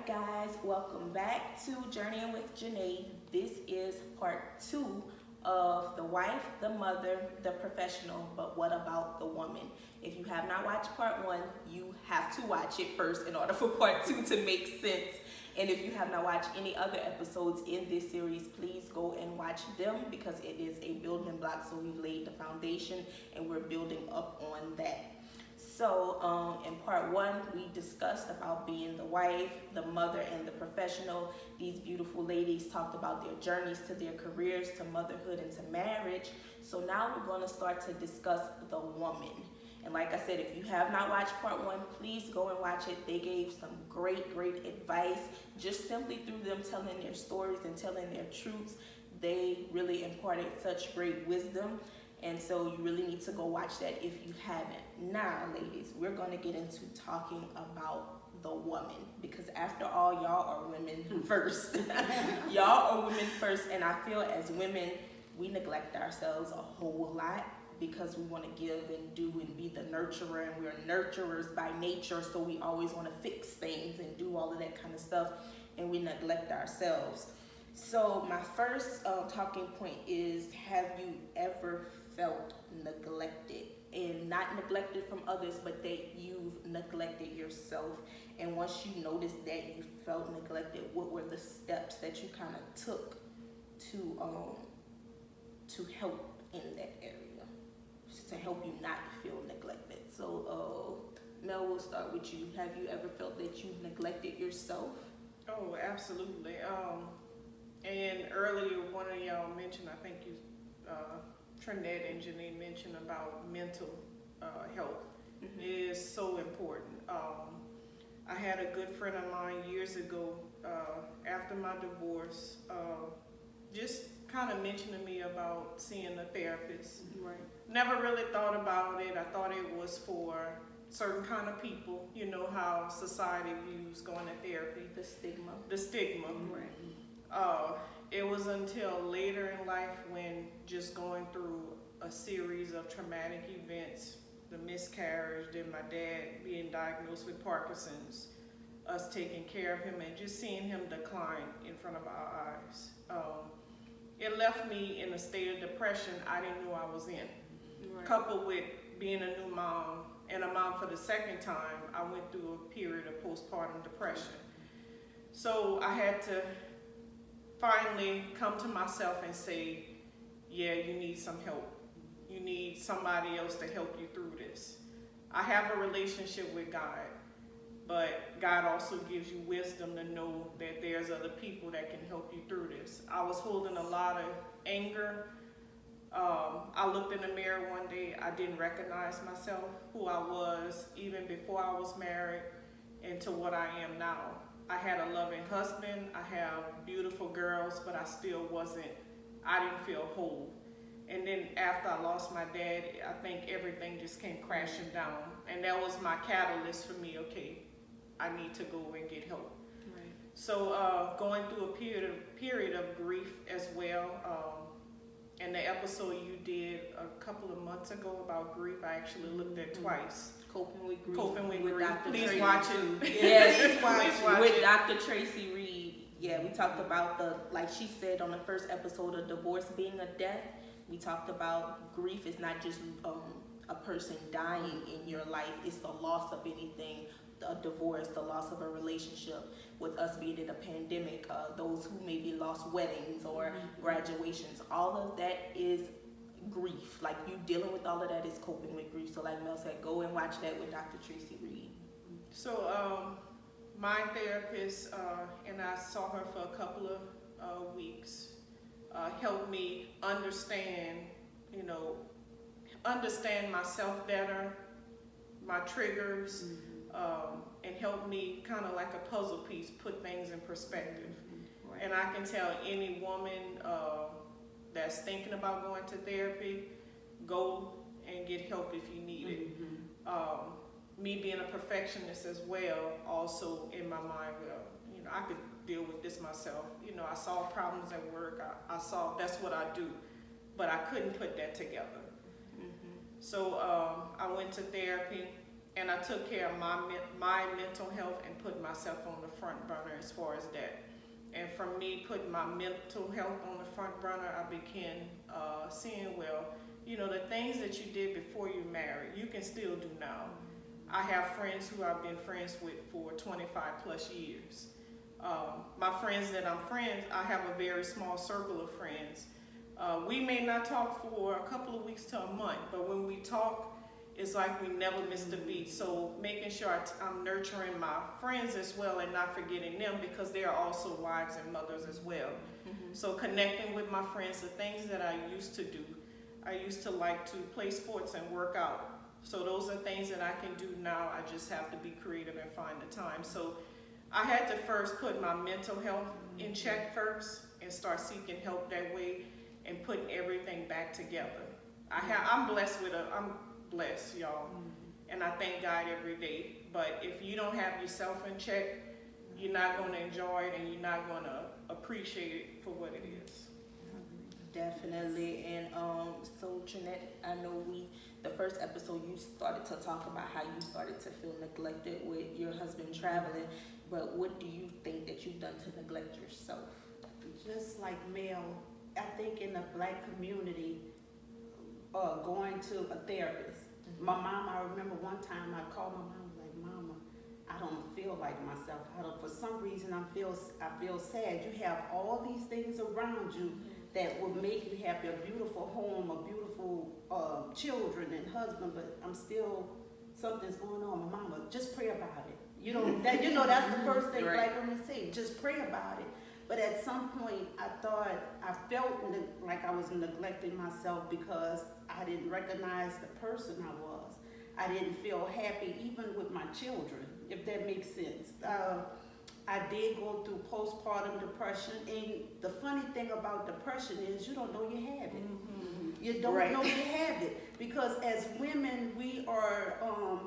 guys, welcome back to Journeying with Janay. This is part two of the wife, the mother, the professional, but what about the woman? If you have not watched part one, you have to watch it first in order for part two to make sense. And if you have not watched any other episodes in this series, please go and watch them because it is a building block. So we've laid the foundation and we're building up on that. So in part one, we discussed about being the wife, the mother, and the professional. These beautiful ladies talked about their journeys to their careers, to motherhood, and to marriage. So now we're going to start to discuss the woman. And like I said, if you have not watched part one, please go and watch it. They gave some great advice just simply through them telling their stories and telling their truths. They really imparted such great wisdom. And so you really need to go watch that if you haven't. Now, ladies, we're going to get into talking about the woman. Because after all, y'all are women first. Y'all are women first. And I feel as women, we neglect ourselves a whole lot because we want to give and do and be the nurturer. And we're nurturers by nature. So we always want to fix things and do all of that kind of stuff. And we neglect ourselves. So my first talking point is, have you ever felt neglected? And not neglected from others, but that you've neglected yourself. And once you noticed that you felt neglected, what were the steps that you kind of took to help in that area, to help you not feel neglected? So Mel, we'll start with you. Have you ever felt that you've neglected yourself? Oh, absolutely. And earlier, one of y'all mentioned, I think you, Trinette and Janay mentioned about mental health. It is so important. I had a good friend of mine years ago, after my divorce, just kind of mentioned to me about seeing a therapist. Right. Never really thought about it. I thought it was for certain kind of people. You know how society views going to therapy. The stigma. The stigma. Right. It was until later in life when just going through a series of traumatic events, the miscarriage, then my dad being diagnosed with Parkinson's, us taking care of him and just seeing him decline in front of our eyes. It left me in a state of depression I didn't know I was in. Right. Coupled with being a new mom and a mom for the second time, I went through a period of postpartum depression. So I had to finally come to myself and say, yeah, you need some help. You need somebody else to help you through this. I have a relationship with God, but God also gives you wisdom to know that there's other people that can help you through this. I was holding a lot of anger. I looked in the mirror one day. I didn't recognize myself, who I was even before I was married, and to what I am now. I had a loving husband, I have beautiful girls, but I didn't feel whole. And then after I lost my dad, I think everything just came crashing down. And that was my catalyst for me, okay, I need to go and get help. Right. So going through a period of grief as well. And the episode you did a couple of months ago about grief, I actually looked at twice. Coping with grief. With Dr. Please Tracy watch it. Yes, Please watch with it. Dr. Tracy Reed. Yeah, we talked about like she said on the first episode of divorce being a death. We talked about grief is not just a person dying in your life. It's the loss of anything, a divorce, the loss of a relationship. With us being in a pandemic, those who maybe lost weddings or graduations, all of that is grief. Like, you dealing with all of that is coping with grief. So like Mel said, go and watch that with Dr. Tracy Reed. So my therapist, and I saw her for a couple of weeks, helped me understand myself better, my triggers, and helped me kind of like a puzzle piece, put things in perspective. Right. And I can tell any woman that's thinking about going to therapy, go and get help if you need it. Me being a perfectionist as well, also in my mind, I could deal with this myself. I saw problems at work. I saw that's what I do, but I couldn't put that together. So I went to therapy, and I took care of my mental health and put myself on the front burner as far as that. And from me putting my mental health on the front burner, I began seeing, well, you know, the things that you did before you married, you can still do now. I have friends who I've been friends with for 25 plus years. My friends that I'm friends, I have a very small circle of friends. We may not talk for a couple of weeks to a month, but when we talk, it's like we never missed a beat. So making sure I'm nurturing my friends as well and not forgetting them, because they are also wives and mothers as well. So connecting with my friends, the things that I used to do. I used to like to play sports and work out. So those are things that I can do now. I just have to be creative and find the time. So I had to first put my mental health in check first and start seeking help that way and putting everything back together. I'm blessed, y'all. And I thank God every day. But if you don't have yourself in check, you're not going to enjoy it and you're not going to appreciate it for what it is. Definitely. And so Jeanette, I know the first episode you started to talk about how you started to feel neglected with your husband traveling, but what do you think that you've done to neglect yourself? Just like Mel, I think in the Black community, going to a therapist. My mom, I remember one time I called my mom, like, Mama, I don't feel like myself. For some reason I feel sad. You have all these things around you that will make you happy, a beautiful home, a beautiful children and husband, but something's going on. Mama, just pray about it. That's the first thing Black women say, just pray about it. But at some point, I felt like I was neglecting myself because I didn't recognize the person I was. I didn't feel happy even with my children, if that makes sense. I did go through postpartum depression, and the funny thing about depression is you don't know you have it. You don't know you have it, because as women we are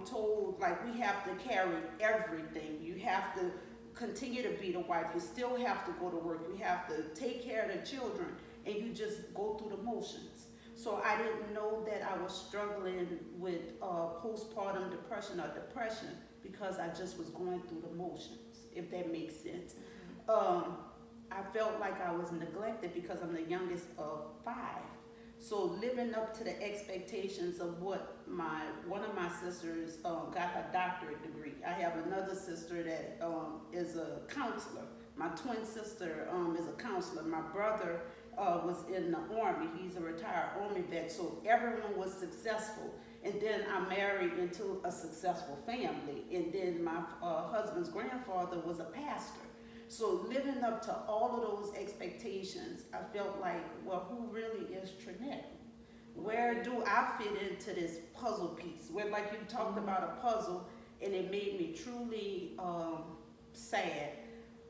told like we have to carry everything. You have to continue to be the wife. You still have to go to work. You have to take care of the children, and you just go through the motions. So I didn't know that I was struggling with postpartum depression or depression because I just was going through the motions, if that makes sense. I felt like I was neglected because I'm the youngest of 5. So living up to the expectations of what one of my sisters got her doctorate degree. I have another sister that is a counselor. My twin sister is a counselor. My brother was in the Army. He's a retired Army vet. So everyone was successful. And then I married into a successful family. And then my husband's grandfather was a pastor. So living up to all of those expectations, I felt like, well, who really is Trinette? Where do I fit into this puzzle piece? Where, like you talked about a puzzle, and it made me truly sad.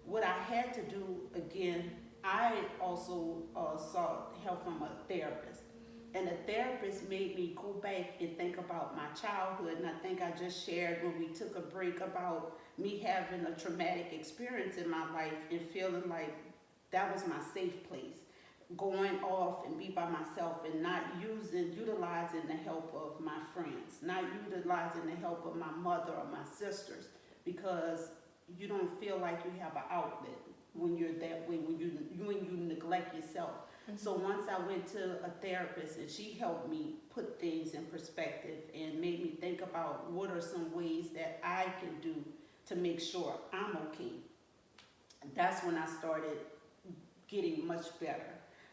What I had to do, again, I also sought help from a therapist. And the therapist made me go back and think about my childhood. And I think I just shared when we took a break about me having a traumatic experience in my life and feeling like that was my safe place. Going off and be by myself and not utilizing the help of my friends, not utilizing the help of my mother or my sisters, because you don't feel like you have an outlet when you're that way, when you neglect yourself. So once I went to a therapist and she helped me put things in perspective and made me think about what are some ways that I can do to make sure I'm okay. That's when I started getting much better.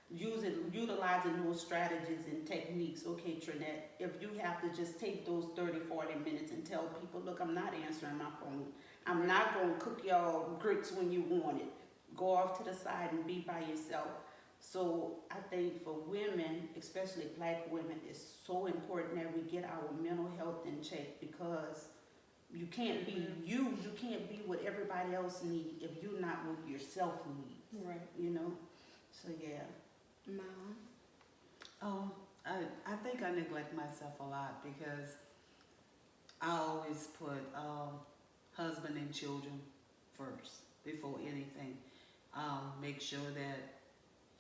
Utilizing those strategies and techniques. Okay, Trinette, if you have to just take those 30, 40 minutes and tell people, look, I'm not answering my phone. I'm not going to cook y'all grits when you want it. Go off to the side and be by yourself. So I think for women, especially Black women, it's so important that we get our mental health in check, because you can't be you can't be what everybody else needs if you're not what yourself needs. Right. So yeah. Mom? I think I neglect myself a lot because I always put husband and children first before anything. Make sure that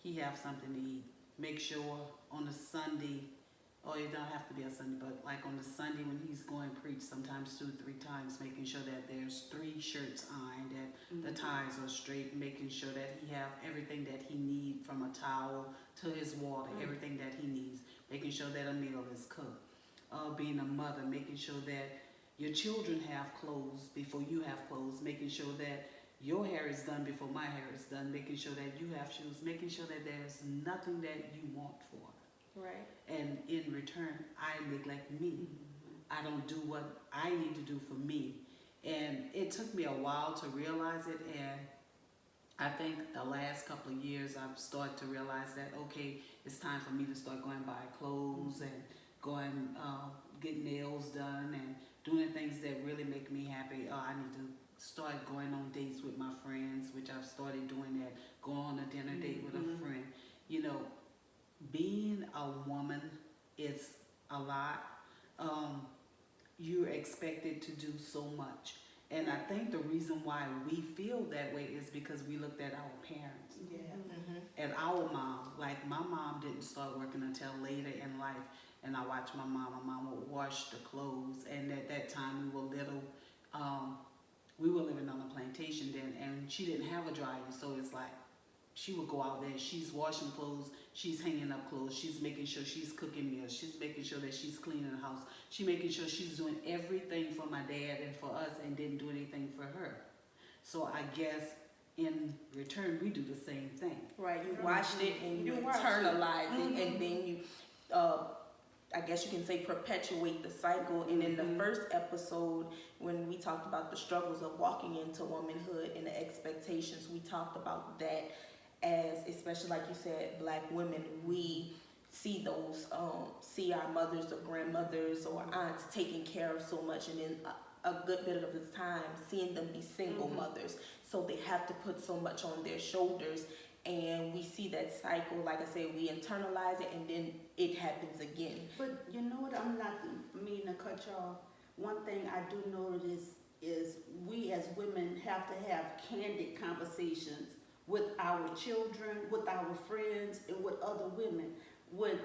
he have something to eat. Make sure on a Sunday or it don't have to be a Sunday, but like on the Sunday when he's going preach, sometimes 2-3 times, making sure that there's 3 shirts ironed, that the ties are straight, making sure that he have everything that he need, from a towel to his water, everything that he needs, making sure that a meal is cooked. Being a mother, making sure that your children have clothes before you have clothes, making sure that your hair is done before my hair is done, making sure that you have shoes, making sure that there's nothing that you want for. Right. And in return, I neglect me. I don't do what I need to do for me. And it took me a while to realize it, and I think the last couple of years I've started to realize that, okay, it's time for me to start going buy clothes and going get nails done and doing things that really make me happy. I need to start going on dates with my friends, which I've started doing that, go on a dinner date with a friend. You know, being a woman is a lot. You're expected to do so much. And I think the reason why we feel that way is because we looked at our parents. Yeah. And our mom, like my mom didn't start working until later in life. And I watched my mom. My mom would wash the clothes. And at that time we were little. We were living on a plantation then, and she didn't have a dryer. So it's like, she would go out there, she's washing clothes, she's hanging up clothes, she's making sure she's cooking meals, she's making sure that she's cleaning the house, she's making sure she's doing everything for my dad and for us, and didn't do anything for her. So I guess in return, we do the same thing. Right, you watched it and you watched it. internalize it, and then you, I guess you can say, perpetuate the cycle. And in the first episode, when we talked about the struggles of walking into womanhood and the expectations, we talked about that as, especially like you said, Black women, we see those, see our mothers or grandmothers or aunts taking care of so much, and then a good bit of the time seeing them be single mothers. So they have to put so much on their shoulders. And we see that cycle, like I said, we internalize it, and then it happens again. But you know what, I'm not meaning to cut you off. One thing I do notice is we as women have to have candid conversations with our children, with our friends, and with other women. With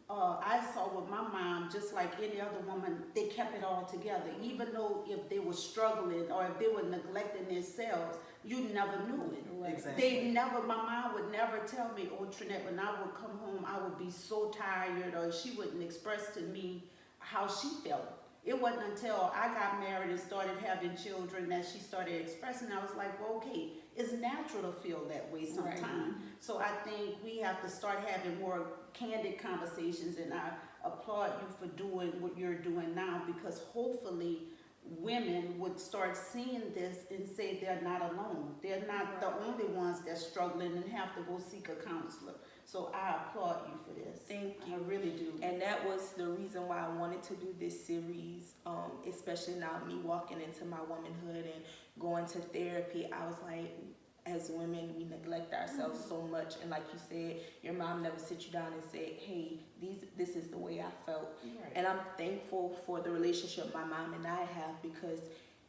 I saw with my mom, just like any other woman, they kept it all together. Even though if they were struggling or if they were neglecting themselves, you never knew it. Right. Exactly. They never, my mom would never tell me, oh Trinette, when I would come home, I would be so tired, or she wouldn't express to me how she felt. It wasn't until I got married and started having children that she started expressing. I was like, well, okay, it's natural to feel that way sometimes. Right. So I think we have to start having more candid conversations, and I applaud you for doing what you're doing now, because hopefully women would start seeing this and say they're not alone. They're not the only ones that's struggling and have to go seek a counselor. So I applaud you for this. Thank you. I really do. And that was the reason why I wanted to do this series, especially now me walking into my womanhood and going to therapy. I was like, as women, we neglect ourselves so much. And like you said, your mom never sit you down and said, hey, this is the way I felt. Right. And I'm thankful for the relationship my mom and I have, because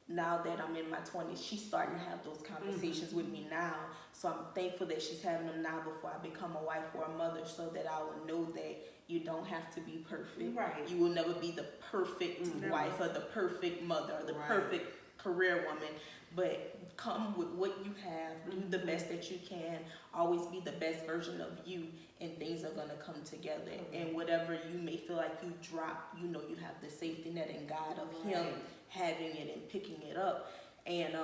now that I'm in my 20s, she's starting to have those conversations with me now. So I'm thankful that she's having them now before I become a wife or a mother, so that I will know that you don't have to be perfect. Right. You will never be the perfect wife or the perfect mother or the perfect career woman. But come with what you have, do the best that you can, always be the best version of you, and things are going to come together. And whatever you may feel like you drop, you know you have the safety net in God of Him having it and picking it up. And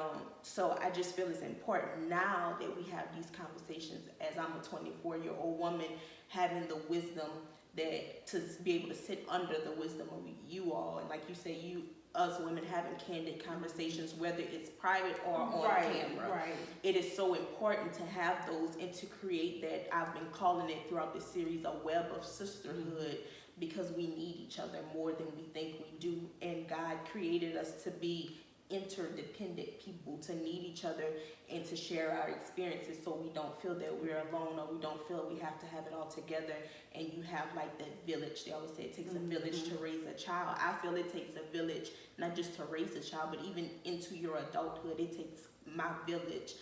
so I just feel it's important now that we have these conversations, as I'm a 24-year-old woman, having the wisdom that to be able to sit under the wisdom of you all. And like you say, us women having candid conversations, whether it's private or on camera. Right. It is so important to have those, and to create that. I've been calling it throughout this series a web of sisterhood, because we need each other more than we think we do. And God created us to be interdependent people, to need each other and to share our experiences, so we don't feel that we're alone, or we don't feel we have to have it all together. And you have like that village. They always say it takes a village to raise a child. I feel it takes a village, not just to raise a child, but even into your adulthood. It takes my village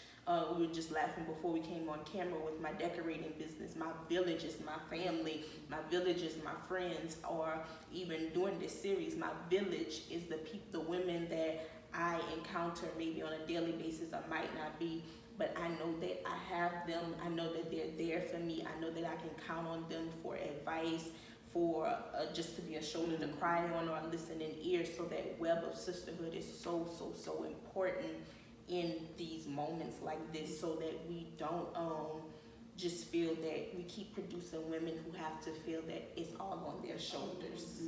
We were just laughing before we came on camera with my decorating business. My village is my family. My village is my friends. Or even during this series, my village is the women that I encounter maybe on a daily basis. I might not be, but I know that I have them. I know that they're there for me. I know that I can count on them for advice, for just to be a shoulder to cry on or a listening ear. So that web of sisterhood is so, so, so important in these moments like this, so that we don't just feel that we keep producing women who have to feel that it's all on their shoulders.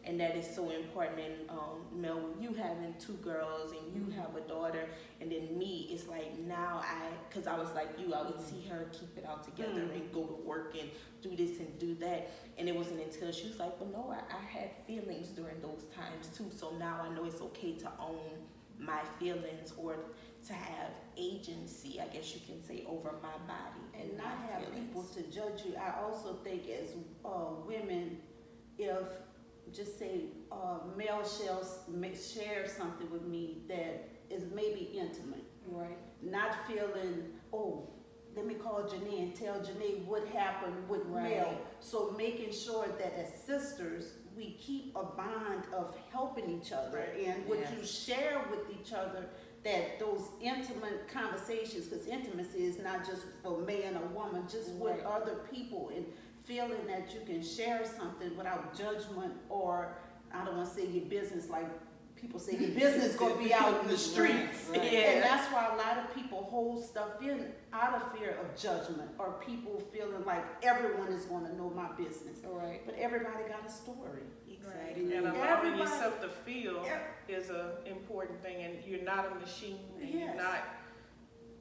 And that is so important. And Mel, you having 2 girls and you have a daughter, and then me, it's like now because I was like you, I would see her keep it all together and go to work and do this and do that. And it wasn't until she was like, well, no, I had feelings during those times too. So now I know it's okay to own my feelings, or to have agency, I guess you can say, over my body And and not my have feelings. people to judge you. I also think as women, if just say male share something with me that is maybe intimate, Right. not feeling, oh, let me call Janay and tell Janay what happened with Right. Mel. So making sure that as sisters, we keep a bond of helping each other, Right. and what you Yes. share with each other, that those intimate conversations, because intimacy is not just for man or woman, just with Right. other people, and feeling that you can share something without judgment, or I don't want to say your business, like people say your business gonna be out in the streets. Right. And that's why a lot of people hold stuff in out of fear of judgment, or people feeling like everyone is gonna know my business. Right. But everybody got a story. Exactly. And allowing Everybody- yourself to feel Yeah. is a important thing, and you're not a machine, and Yes.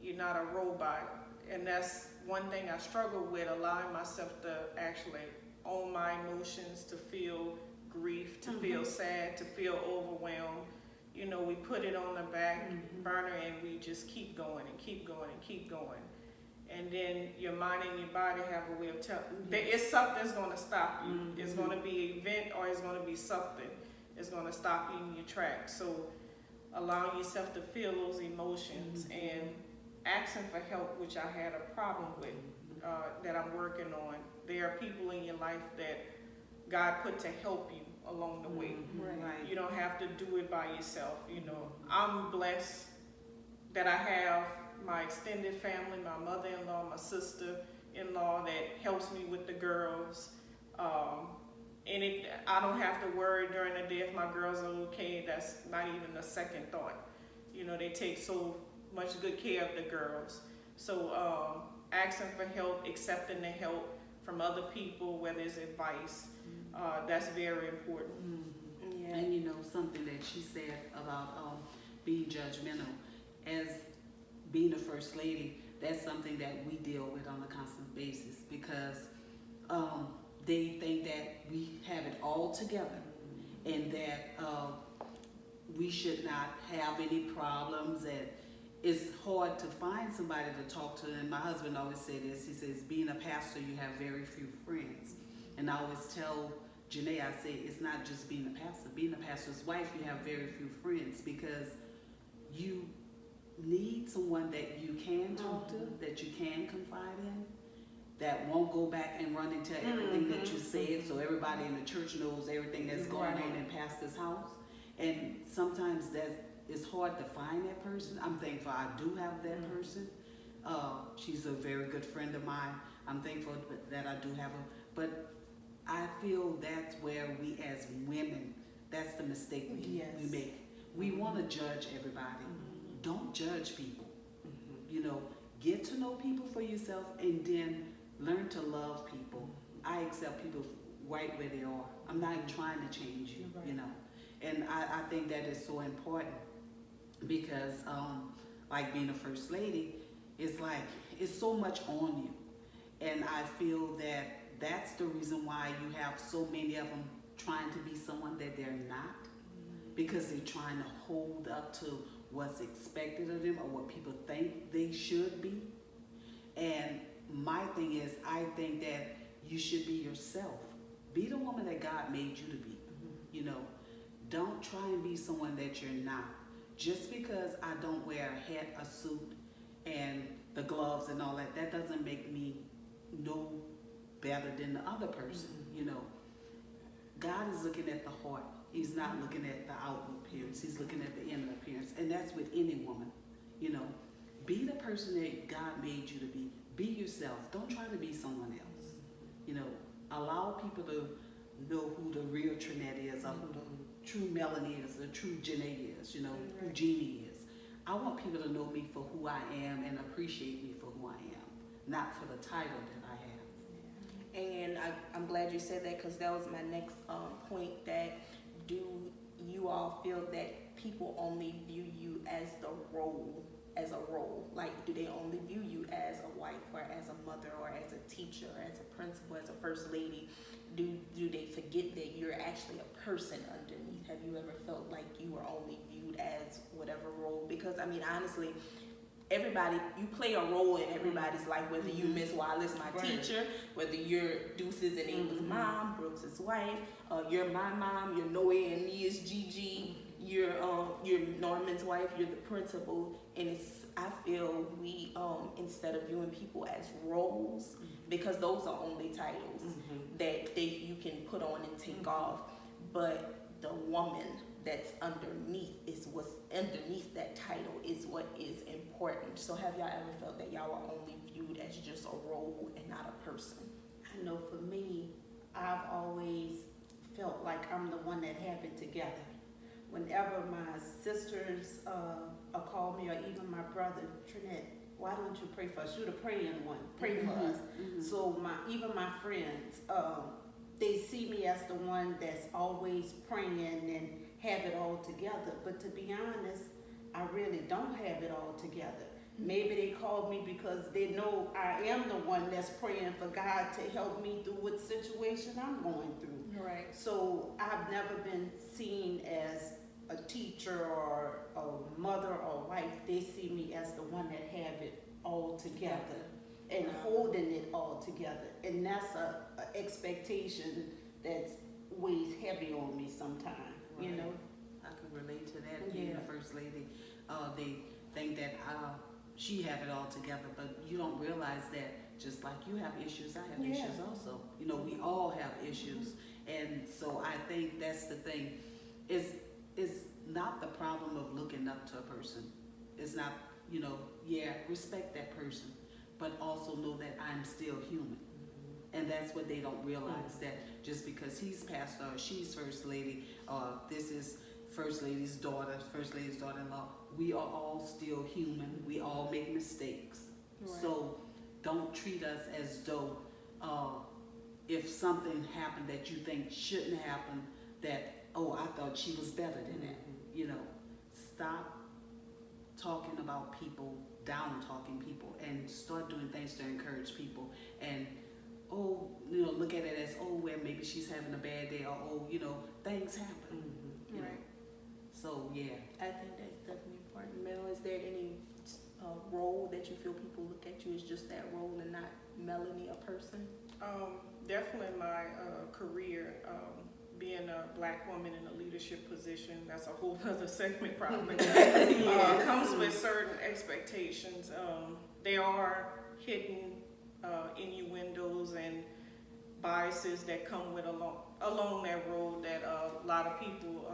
you're not a robot. And that's one thing I struggle with, allowing myself to actually own my emotions, to feel grief, to feel sad, to feel overwhelmed. You know, we put it on the back burner and we just keep going and keep going and keep going. And then your mind and your body have a way of telling, it's something that's going to stop you. It's going to be an event, or it's going to be something that's going to stop you in your tracks. So allowing yourself to feel those emotions and asking for help, which I had a problem with, that I'm working on. There are people in your life that God put to help you along the way. Right. You don't have to do it by yourself. You know, I'm blessed that I have my extended family, my mother-in-law, my sister-in-law that helps me with the girls. I don't have to worry during the day if my girls are okay. That's not even a second thought. You know, they take so much good care of the girls. So asking for help, accepting the help from other people, whether it's advice, that's very important. Yeah. And you know, something that she said about being judgmental, as being a first lady, that's something that we deal with on a constant basis, because they think that we have it all together, and that we should not have any problems, and it's hard to find somebody to talk to. And my husband always said this, he says, being a pastor, you have very few friends. And I always tell Janay, I say, it's not just being a pastor. Being a pastor's wife, you have very few friends, because you need someone that you can talk to, that you can confide in, that won't go back and run and tell everything that you said, so everybody in the church knows everything that's going on in pastor's house. And sometimes it's hard to find that person. I'm thankful I do have that person. She's a very good friend of mine. I'm thankful that I do have her. But I feel that's where we as women, that's the mistake we make. We want to judge everybody. Don't judge people. You know, get to know people for yourself, and then learn to love people. I accept people right where they are. I'm not trying to change you, you know. And I think that is so important, because like being a first lady, it's like, it's so much on you. And I feel that that's the reason why you have so many of them trying to be someone that they're not, because they're trying to hold up to what's expected of them or what people think they should be. And my thing is, I think that you should be yourself. Be the woman that God made you to be. You know, don't try and be someone that you're not. Just because I don't wear a hat, a suit, and the gloves and all that, that doesn't make me no better than the other person, you know. God is looking at the heart. He's not looking at the outward appearance. He's looking at the inner appearance. And that's with any woman, you know. Be the person that God made you to be. Be yourself. Don't try to be someone else. You know, allow people to know who the real Trinette is, or who the true Melanie is, the true Janay is, you know, who Jeannie is. I want people to know me for who I am and appreciate me for who I am, not for the title that I have. And I'm glad you said that, because that was my next point, that do you all feel that people only view you as the role, as a role? Like, do they only view you as a wife or as a mother or as a teacher or as a principal, as a first lady? Do they forget that you're actually a person underneath? Have you ever felt like you were only viewed as whatever role? Because, I mean, honestly, everybody, you play a role in everybody's life, whether you Miss Wallace, my teacher, whether you're Deuce's and Ava's mom, Brooks's wife, you're my mom, you're Noe and Nia's Gigi, you're Norman's wife, you're the principal. And it's, I feel we, instead of viewing people as roles, because those are only titles that you can put on and take off, but the woman that's underneath is what's underneath that title is what is important. So have y'all ever felt that y'all are only viewed as just a role and not a person? I know for me, I've always felt like I'm the one that have it together. Whenever my sisters call me, or even my brother, Trinette, why don't you pray for us? You're the praying one. Pray for us. So even my friends, they see me as the one that's always praying and have it all together. But to be honest, I really don't have it all together. Maybe they called me because they know I am the one that's praying for God to help me through what situation I'm going through. Right. So I've never been seen as a teacher or a mother or wife. They see me as the one that have it all together and holding it all together. And that's a expectation that's weighs heavy on me sometimes, you know. I can relate to that. Being the first lady, they think that she have it all together, but you don't realize that just like you have issues, I have issues also. You know, we all have issues, and so I think that's the thing. It's not the problem of looking up to a person. It's not, you know, respect that person, but also know that I'm still human. And that's what they don't realize, that just because he's pastor or she's first lady, or this is first lady's daughter, first lady's daughter-in-law, we are all still human. We all make mistakes. Right. So don't treat us as though if something happened that you think shouldn't happen, that, oh, I thought she was better than that. You know, stop talking about people, down-talking people, and start doing things to encourage people. And look at it as, well, maybe she's having a bad day, or, things happen. You know? So, I think that's definitely important. Mel, is there any role that you feel people look at you as just that role and not Melanie, a person? Definitely my career, being a black woman in a leadership position, that's a whole other segment probably. Comes with certain expectations. There are hidden innuendos and biases that come with along that road that a lot of people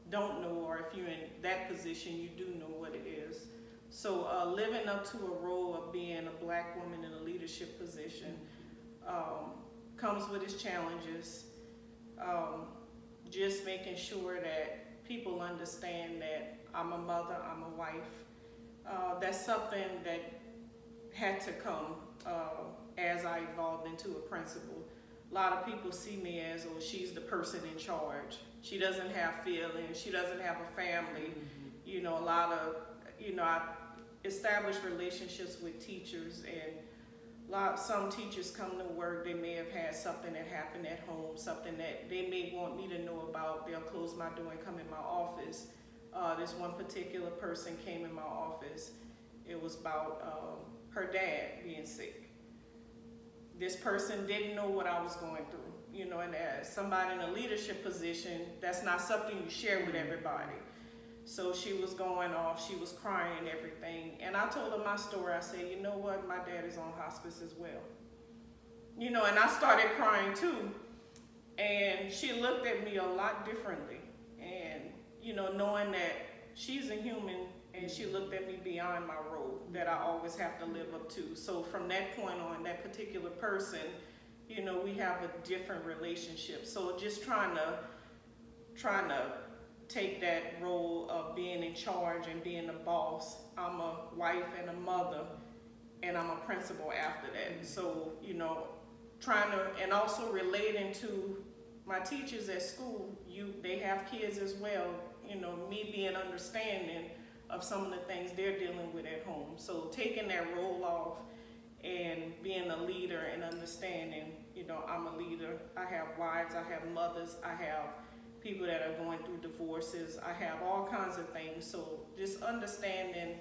don't know, or if you're in that position, you do know what it is. So living up to a role of being a black woman in a leadership position comes with its challenges. Just making sure that people understand that I'm a mother, I'm a wife. That's something that had to come as I evolved into a principal. A lot of people see me as, she's the person in charge. She doesn't have feelings. She doesn't have a family. You know, I established relationships with teachers, and some teachers come to work, they may have had something that happened at home, something that they may want me to know about. They'll close my door and come in my office. This one particular person came in my office. It was about her dad being sick. This person didn't know what I was going through, and as somebody in a leadership position, that's not something you share with everybody. So she was going off, she was crying and everything. And I told her my story. I said, you know what, my dad is on hospice as well. You know, and I started crying too. And she looked at me a lot differently. And, you know, knowing that she's a human and she looked at me beyond my role that I always have to live up to. So from that point on, that particular person, you know, we have a different relationship. So just trying to take that role of being in charge and being a boss. I'm a wife and a mother, and I'm a principal after that. So, you know, trying to, and also relating to my teachers at school, they have kids as well, you know, me being understanding of some of the things they're dealing with at home. So taking that role off and being a leader and understanding, you know, I'm a leader. I have wives, I have mothers, I have people that are going through divorces. I have all kinds of things. So just understanding,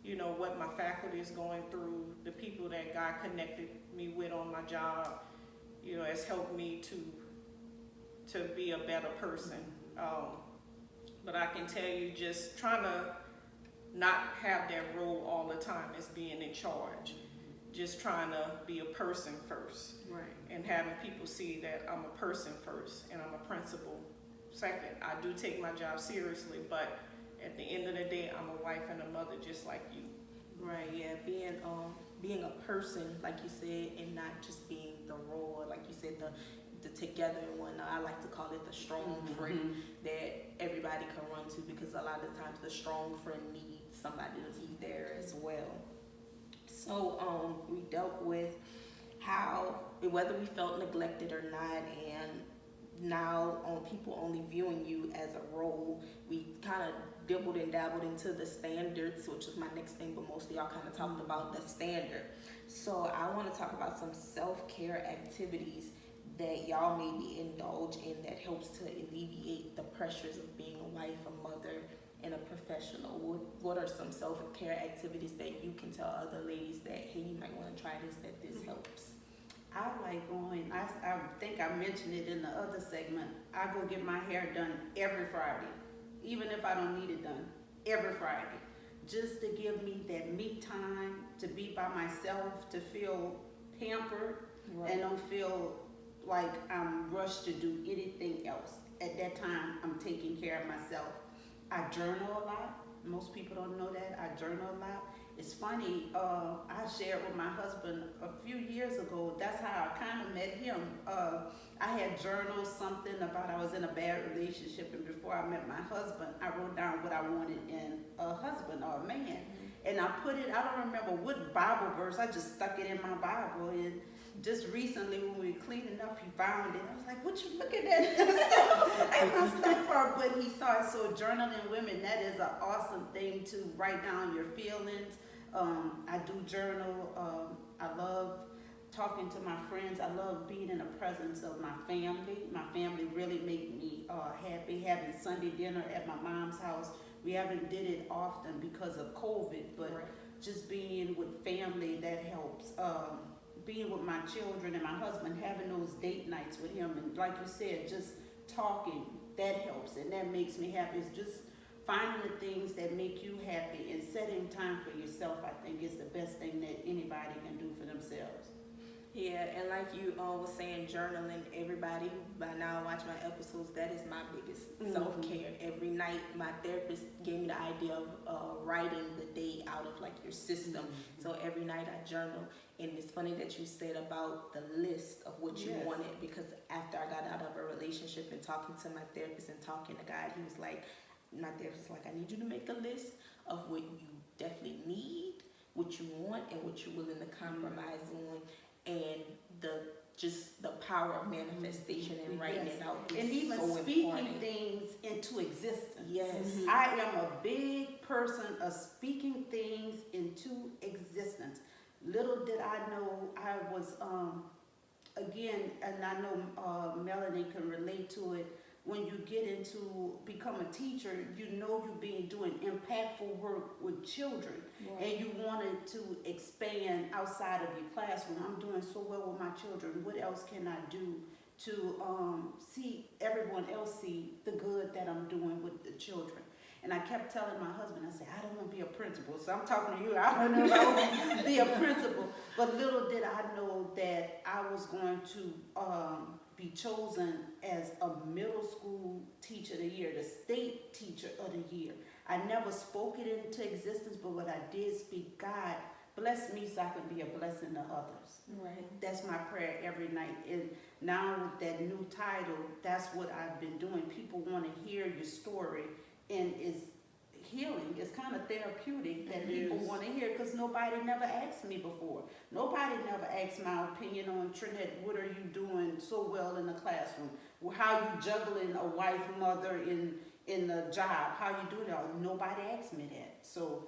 you know, what my faculty is going through, the people that God connected me with on my job, you know, has helped me to be a better person. But I can tell you, just trying to not have that role all the time as being in charge. Just trying to be a person first. Right. And having people see that I'm a person first and I'm a principal second. I do take my job seriously, but at the end of the day, I'm a wife and a mother just like you. Right, yeah, being a person, like you said, and not just being the role, like you said, the together one. I like to call it the strong friend that everybody can run to, because a lot of times the strong friend needs somebody to be there as well. So we dealt with how, whether we felt neglected or not, and now people only viewing you as a role. We kind of dibbled and dabbled into the standards, which is my next thing, but most of y'all kind of talked about the standard. So I want to talk about some self-care activities that y'all maybe indulge in that helps to alleviate the pressures of being a wife, a mother, and a professional. What are some self-care activities that you can tell other ladies that, hey, you might want to try this, that this helps? I like going, I think I mentioned it in the other segment, I go get my hair done every Friday, even if I don't need it done, every Friday, just to give me that me time, to be by myself, to feel pampered, Right. and don't feel like I'm rushed to do anything else. At that time, I'm taking care of myself. I journal a lot. Most people don't know that. I journal a lot. It's funny, I shared with my husband a few years ago, that's how I kind of met him. I had journaled something about I was in a bad relationship, and before I met my husband, I wrote down what I wanted in a husband or a man. And I put it, I don't remember what Bible verse, I just stuck it in my Bible. And just recently when we were cleaning up, he found it. I was like, what you looking at? And my stuff for, but he saw it. So journaling women, that is an awesome thing to write down your feelings. I do journal. I love talking to my friends. I love being in the presence of my family. My family really make me happy. Having Sunday dinner at my mom's house. We haven't did it often because of COVID, but Right. just being with family, that helps. Being with my children and my husband, having those date nights with him, and like you said, just talking, that helps, and that makes me happy. It's just finding the things that make you happy and setting time for yourself, I think, is the best thing that anybody can do for themselves. Yeah, and like you was saying, journaling, everybody who by now watch my episodes, that is my biggest self-care. Every night, my therapist gave me the idea of writing the day out of like your system. So every night I journal. And it's funny that you said about the list of what you Yes. wanted, because after I got out of a relationship and talking to my therapist and talking to God, he was like, my therapist was like, I need you to make a list of what you definitely need, what you want, and what you're willing to compromise on. And the power of manifestation and writing Yes. it out is And even so speaking important. things into existence. Yes. I am a big person of speaking things into existence. Little did I know I was, again, and I know Melanie can relate to it, when you get into become a teacher, you know you're doing impactful work with children. Right. And you wanted to expand outside of your classroom. I'm doing so well with my children. What else can I do to see everyone else see the good that I'm doing with the children? And I kept telling my husband, I said, I don't want to be a principal. So I'm talking to you, I don't know if I want to be a principal. But little did I know that I was going to be chosen as a middle school teacher of the year, the state teacher of the year. I never spoke it into existence, but what I did speak, God bless me so I can be a blessing to others. Right. That's my prayer every night. And now with that new title, that's what I've been doing. People want to hear your story, and it's healing. It's kind of therapeutic that people want to hear, because nobody never asked me before. Nobody never asked my opinion on Trinette. What are you doing so well in the classroom? How you juggling a wife, mother in the job? How you doing that? Nobody asked me that. So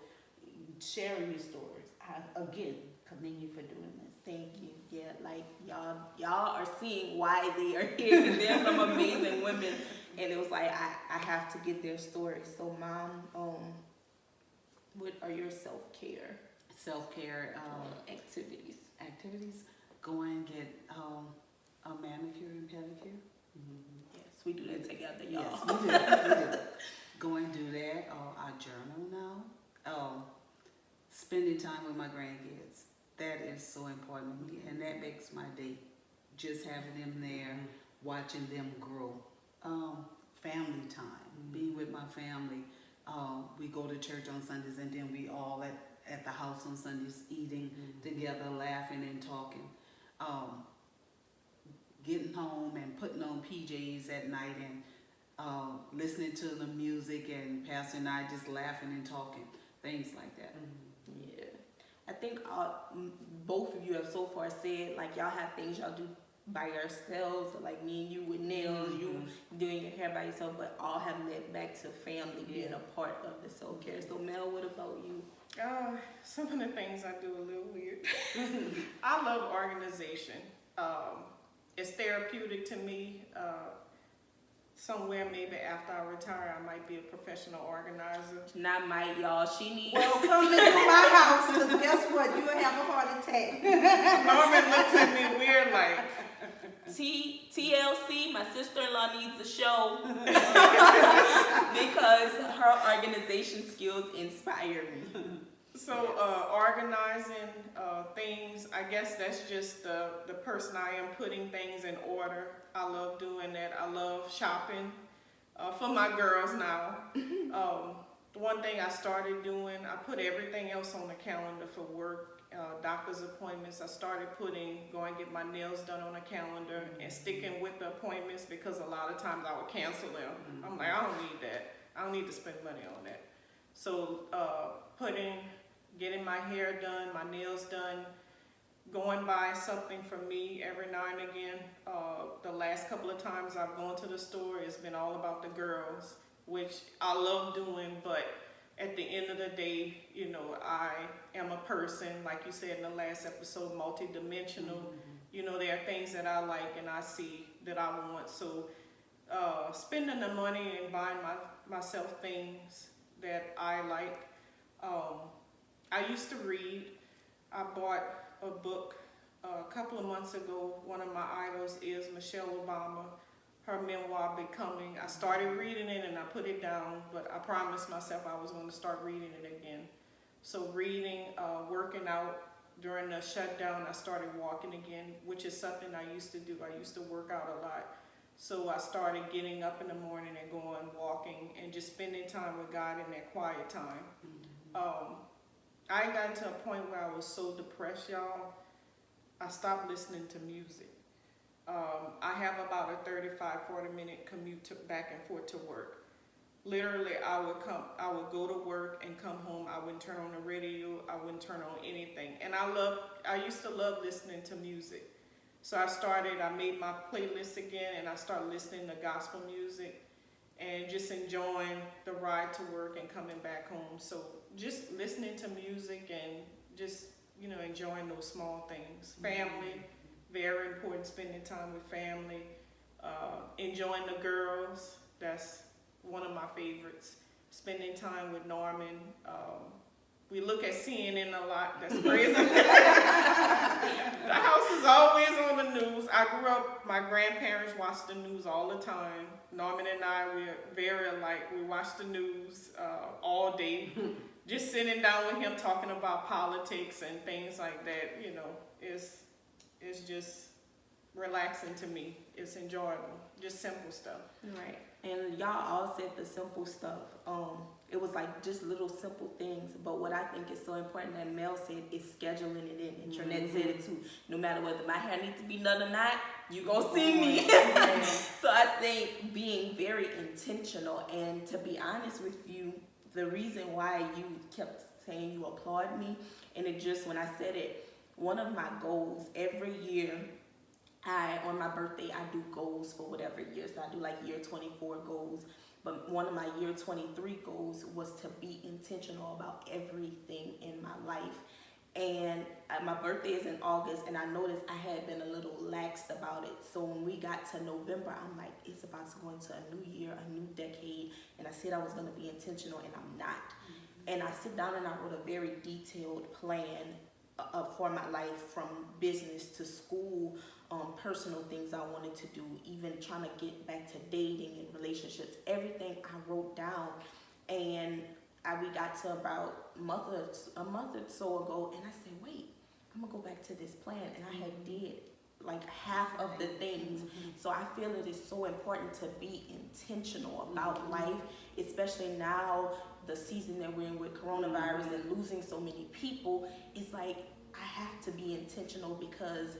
sharing your stories. I, again, commend you for doing this. Thank you. Yeah, like y'all are seeing why they are here. 'Cause there's some amazing women, and it was like I have to get their story. So, Mom, what are your self-care activities? Go and get a manicure and pedicure. Yes, we do that together, y'all. Yes, we do. Go and do that. I journal now. Spending time with my grandkids. That is so important to me, and that makes my day. Just having them there, watching them grow. Family time, being with my family. We go to church on Sundays, and then we all at the house on Sundays eating together, laughing and talking. Getting home and putting on PJs at night and listening to the music, and Pastor and I just laughing and talking, things like that. Yeah, I think both of you have so far said, like, y'all have things y'all do by yourselves, so like me and you with nails, you doing your hair by yourself, but all have led back to family being a part of the self-care. So Mel, what about you? Some of the things I do a little weird. I love organization. It's therapeutic to me. Somewhere maybe after I retire, I might be a professional organizer. Not might, y'all. She needs. Well, come into my house, because guess what? You'll have a heart attack. Norman looks at me weird like, TLC, my sister-in-law needs a show because her organization skills inspire me. so organizing things, I guess that's just the person I am, putting things in order. I love doing that. I love shopping for my girls now. The one thing I started doing, I put everything else on the calendar for work, doctor's appointments. I started going to get my nails done on a calendar and sticking with the appointments, because a lot of times I would cancel them. I'm like, I don't need that. I don't need to spend money on that. So getting my hair done, my nails done, going by something for me every now and again. The last couple of times I've gone to the store, it's been all about the girls, which I love doing, but at the end of the day, you know, I am a person, like you said in the last episode, multidimensional. You know, there are things that I like and I see that I want. So spending the money and buying myself things that I like. I used to read. I bought a book a couple of months ago. One of my idols is Michelle Obama, her memoir, Becoming. I started reading it and I put it down, but I promised myself I was going to start reading it again. So reading, working out. During the shutdown, I started walking again, which is something I used to do. I used to work out a lot. So I started getting up in the morning and going walking and just spending time with God in that quiet time. I got to a point where I was so depressed, y'all, I stopped listening to music. I have about a 35-40 minute commute back and forth to work. Literally, I would go to work and come home. I wouldn't turn on the radio. I wouldn't turn on anything. And I used to love listening to music. So I made my playlist again, and I started listening to gospel music and just enjoying the ride to work and coming back home. So just listening to music and just, you know, enjoying those small things. Family, very important, spending time with family. Enjoying the girls, that's one of my favorites. Spending time with Norman, We look at CNN a lot. That's crazy. The house is always on the news. I grew up, my grandparents watched the news all the time. Norman and I, we're very alike. We watch the news all day. Just sitting down with him talking about politics and things like that, you know, it's just relaxing to me. It's enjoyable. Just simple stuff. Right. And y'all all said the simple stuff. It was like just little simple things. But what I think is so important that Mel said is scheduling it in. And Trinette said it too. No matter whether my hair needs to be done or not, you gonna see me. So I think being very intentional, and to be honest with you, the reason why you kept saying you applaud me, and it just, when I said it, one of my goals every year, on my birthday, I do goals for whatever year. So I do like year 24 goals. But one of my year 23 goals was to be intentional about everything in my life. And my birthday is in August, and I noticed I had been a little laxed about it. So when we got to November, I'm like, it's about to go into a new year, a new decade. And I said I was going to be intentional, and I'm not. And I sit down and I wrote a very detailed plan for my life, from business to school, personal things I wanted to do, even trying to get back to dating and relationships. Everything I wrote down, and we got to about a month or so ago, and I said, wait, I'm gonna go back to this plan, and I had did like half of the things. So I feel it is so important to be intentional about life, especially now, the season that we're in with coronavirus and losing so many people. It's like I have to be intentional, because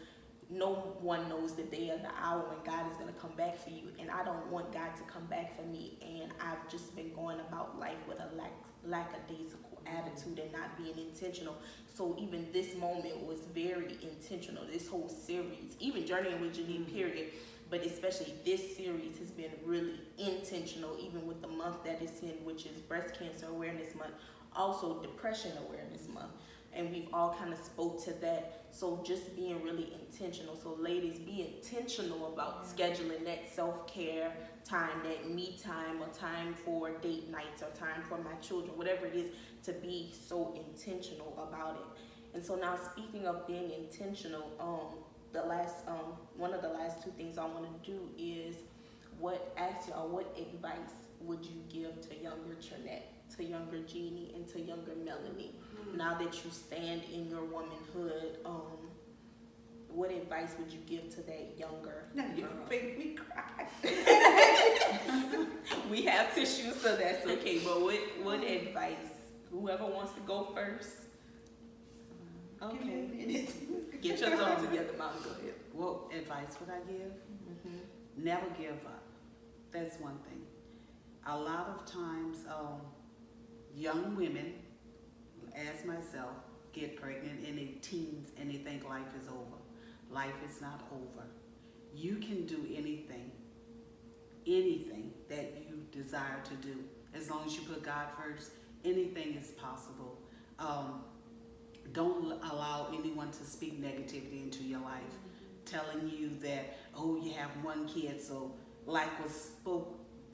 no one knows the day or the hour when God is going to come back for you, and I don't want God to come back for me. And I've just been going about life with a lackadaisical attitude and not being intentional. So even this moment was very intentional. This whole series, even Journeying with Janay, period, but especially this series has been really intentional, even with the month that it's in, which is Breast Cancer Awareness Month, also Depression Awareness Month. And we've all kind of spoke to that. So just being really intentional. So ladies, be intentional about scheduling that self-care time, that me time, or time for date nights, or time for my children, whatever it is, to be so intentional about it. And so now, speaking of being intentional, one of the last two things I want to do is what advice would you give to younger Trinette, to younger Jeannie, and to younger Melanie? Now that you stand in your womanhood, what advice would you give to that younger You girl? make me cry. We have tissues, so that's okay. But what advice? Whoever wants to go first. Okay. Get your thoughts together, Mom. Go ahead. What advice would I give? Never give up. That's one thing. A lot of times, young women, as myself, get pregnant in their teens and they think life is over. Life is not over. You can do anything that you desire to do. As long as you put God first, anything is possible. Don't allow anyone to speak negativity into your life, telling you that, oh, you have one kid, so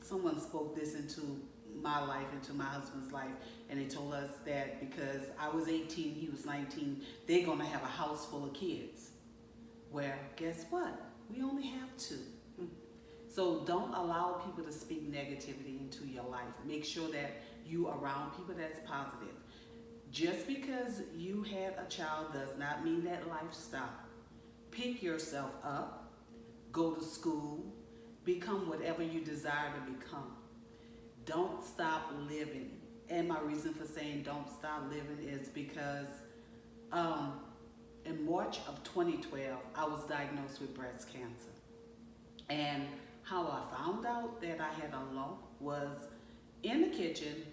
someone spoke this into my life, into my husband's life, and they told us that because I was 18, he was 19, they're gonna have a house full of kids. Well, guess what? We only have 2. So don't allow people to speak negativity into your life. Make sure that you are around people that's positive. Just because you had a child does not mean that life stopped. Pick yourself up, go to school, become whatever you desire to become. Don't stop living. And my reason for saying don't stop living is because in March of 2012, I was diagnosed with breast cancer. And how I found out that I had a lump was in the kitchen,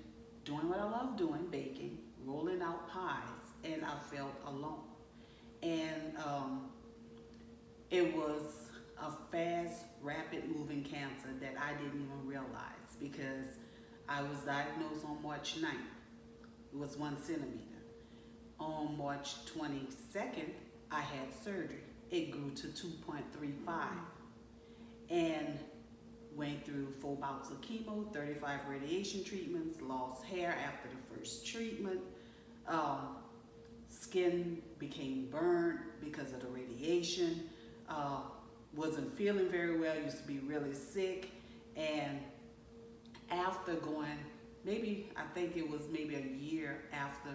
doing what I love doing, baking, rolling out pies, and I felt a lump. And it was a fast, rapid moving cancer that I didn't even realize, because I was diagnosed on March 9th. It was 1 centimeter. On March 22nd, I had surgery. It grew to 2.35 and went through 4 bouts of chemo, 35 radiation treatments, lost hair after the first treatment, Skin became burned because of the radiation. Wasn't feeling very well, used to be really sick. And after going, I think it was maybe a year after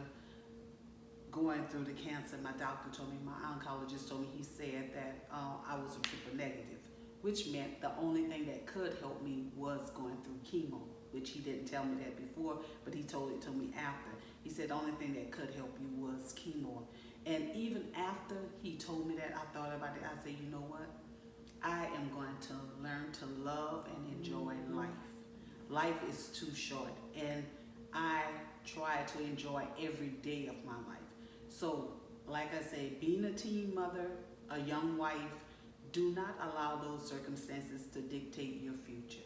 going through the cancer, my doctor told me, my oncologist told me, he said that I was a triple negative, which meant the only thing that could help me was going through chemo, which he didn't tell me that before, but he told it to me after. He said the only thing that could help you was chemo. And even after he told me that, I thought about it. I said, you know what? I am going to learn to love and enjoy life. Life is too short, and I try to enjoy every day of my life. So, like I say, being a teen mother, a young wife, do not allow those circumstances to dictate your future.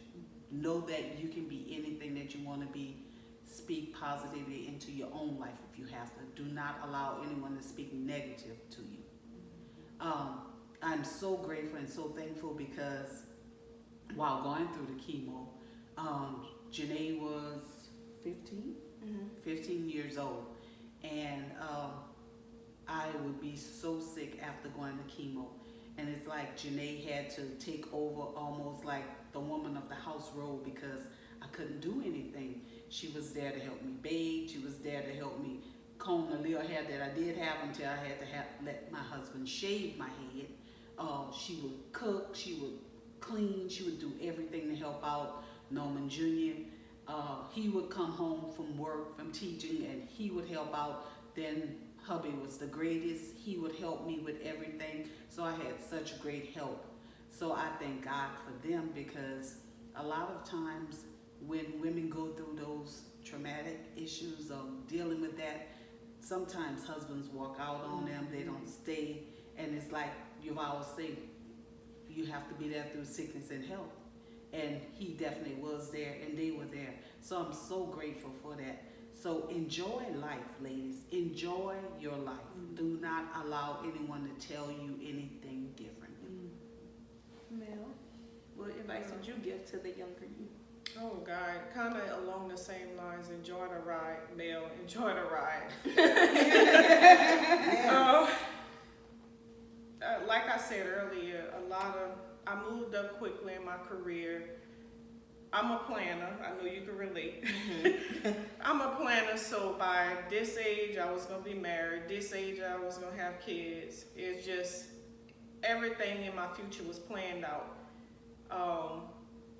Know that you can be anything that you want to be. Speak positively into your own life if you have to. Do not allow anyone to speak negative to you. I'm so grateful and so thankful because while going through the chemo, Janay was 15? 15 years old. And I would be so sick after going to chemo. And it's like Janay had to take over almost like the woman of the house role because I couldn't do anything. She was there to help me bathe. She was there to help me comb the little hair that I did have until I had to let my husband shave my head. She would cook, she would clean, she would do everything to help out Norman Jr. He would come home from work, from teaching, and he would help out. Then hubby was the greatest. He would help me with everything. So I had such great help. So I thank God for them because a lot of times when women go through those traumatic issues of dealing with that, sometimes husbands walk out on them, they don't stay, and it's like you've always said, you have to be there through sickness and health. And he definitely was there, and they were there. So I'm so grateful for that. So enjoy life, ladies. Enjoy your life. Do not allow anyone to tell you anything different. Mel, what advice would you give to the younger you? Oh God, kind of along the same lines. Enjoy the ride, Mel. Enjoy the ride. Like I said earlier, I moved up quickly in my career. I'm a planner. I know you can relate. I'm a planner, so by this age I was gonna be married. This age I was gonna have kids. It's just everything in my future was planned out.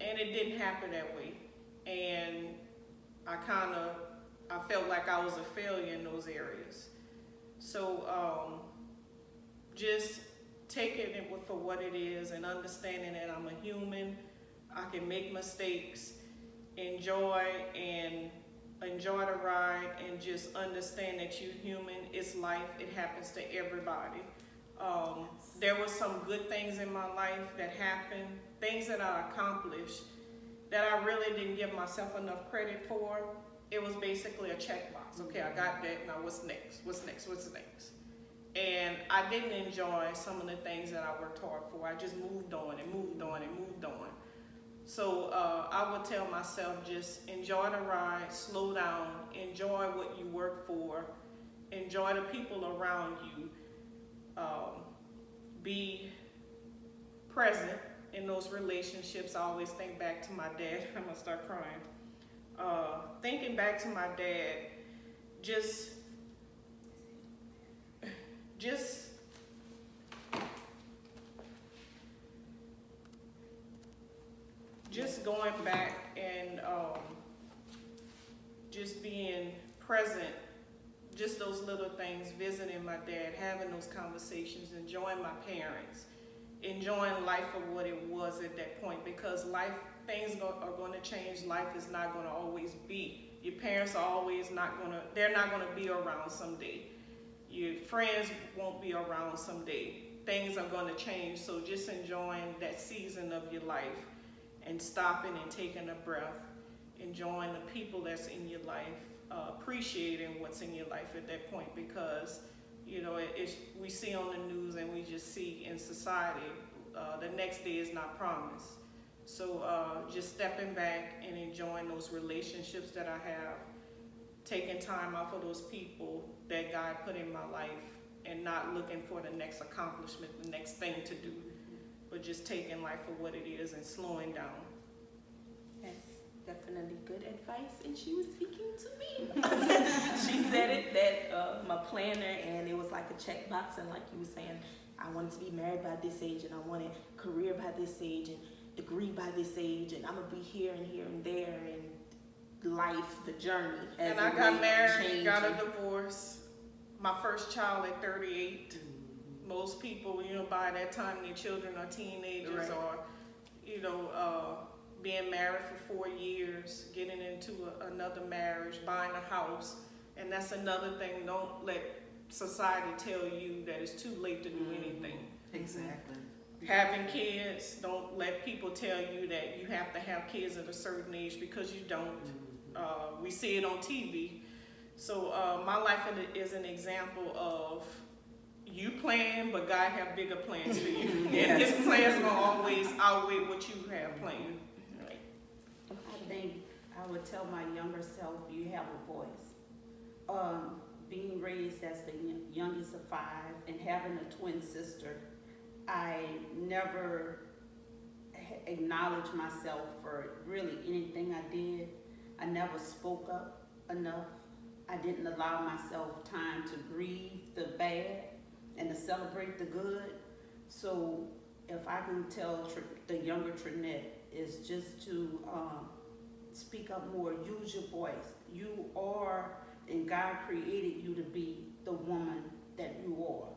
And it didn't happen that way. And I felt like I was a failure in those areas. So just taking it for what it is and understanding that I'm a human, I can make mistakes, enjoy the ride, and just understand that you're human. It's life. It happens to everybody. There were some good things in my life that happened, things that I accomplished that I really didn't give myself enough credit for. It was basically a checkbox. Okay, I got that. Now what's next? What's next? What's next? And I didn't enjoy some of the things that I worked hard for. I just moved on and moved on and moved on. So I would tell myself, just enjoy the ride, slow down, enjoy what you work for, enjoy the people around you, be present in those relationships. I always think back to my dad. I'm gonna start crying. Thinking back to my dad, just going back and just being present, just those little things, visiting my dad, having those conversations, enjoying my parents, enjoying life for what it was at that point, because things are going to change. Life is not going to always be. Your parents are always they're not going to be around someday. Your friends won't be around someday. Things are going to change, so just enjoying that season of your life and stopping and taking a breath, enjoying the people that's in your life, appreciating what's in your life at that point, because we see on the news and we just see in society, the next day is not promised. So just stepping back and enjoying those relationships that I have, taking time out for those people that God put in my life and not looking for the next accomplishment, the next thing to do, but just taking life for what it is and slowing down. That's definitely good advice, and she was speaking to me. She said it that my planner, and it was like a checkbox, and like you were saying, I wanted to be married by this age, and I wanted career by this age, and degree by this age, and I'm gonna be here and here and there, and life, the journey. And I got married, got a divorce. My first child at 38. Most people, by that time, their children are teenagers, Right. or, being married for 4 years, getting into another marriage, buying a house. And that's another thing. Don't let society tell you that it's too late to do anything. Exactly. Having kids, don't let people tell you that you have to have kids at a certain age, because you don't. We see it on TV. So my life is an example of you plan, but God have bigger plans for you. Yes. And His plans will always outweigh what you have planned. Right. I think I would tell my younger self, you have a voice. Being raised as the youngest of 5 and having a twin sister, I never acknowledged myself for really anything I did. I never spoke up enough. I didn't allow myself time to grieve the bad and to celebrate the good. So if I can tell the younger Trinette, is just to speak up more, use your voice. You are, and God created you to be the woman that you are.